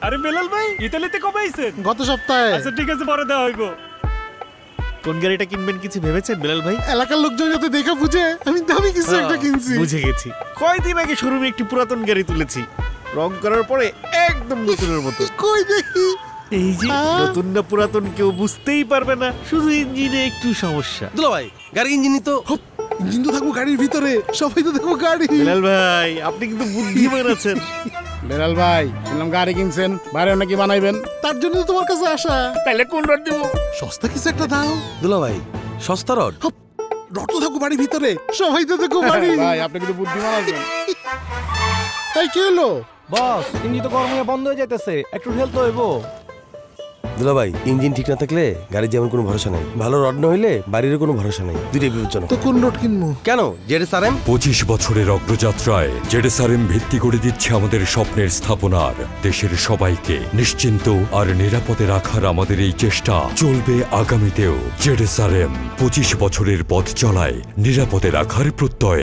আরে বেলাল ভাই ইতালিতে কবে আইছেন? গত সপ্তাহে। আচ্ছা ঠিক আছে, পরে দেওয়া হইব। কোন গাড়িটা কিনবেন কিছু ভেবেছেন বেলাল ভাই? এলাকার লোকজন যাতে দেখা বুঝে আমি দামি কিছু একটা কিনছি। বুঝে গেছি। কয়দিন আগে শোরুমে একটি পুরাতন গাড়ি তুলেছি, রং করার পরে একদম নতুনের মতো। কই দেখি। এই যে নতুন না পুরাতন কেউ বুঝতেই পারবে না, শুধু ইঞ্জিনে একটু সমস্যা। দুলা ভাই গাড়ি ইঞ্জিনই তো। ইঞ্জিন তো থাকবো গাড়ির ভিতরে, সবাই তো দেখবো গাড়ি। বেলাল ভাই আপনি কিন্তু বুদ্ধিমান আছেন। বেলাল ভাই শুনলাম গাড়ি কিনছেন, বাইরে নাকি বানাইবেন? তার জন্য তো তোমার কাছে আসা। তাইলে কোন রড দিব? সস্তা কিছু একটা দাও। দুলা ভাই সস্তা রড। রড তো থাকবো বাড়ির ভিতরে, সবাই তো দেখবো গাড়ি। ভাই আপনি কিন্তু বুদ্ধিমান আছেন। এই কি হলো? বস ইঞ্জিন তো গরম হয়ে বন্ধ হয়ে যাইতেছে, একটু ঢেল তো হইব। দুলা ভাই ইঞ্জিন ঠিক না থাকলে গাড়ির যেমন কোনো ভরসা নাই, ভালো রড না হইলে বাড়িরও কোনো ভরসা নাই, দুইটাই বিপজ্জনক। তো কোন রড কিনবো? কেন জেডএসআরএম 25 বছরের অগ্রযাত্রায় জেডএসআরএম ভিত্তি করে দিচ্ছে আমাদের স্বপ্নের স্থাপনার। দেশের সবাইকে নিশ্চিন্ত আর নিরাপদে রাখার আমাদের এই চেষ্টা চলবে আগামীতেও। জেডএসআরএম 25 বছরের পথ চলায় নিরাপদে রাখার প্রত্যয়।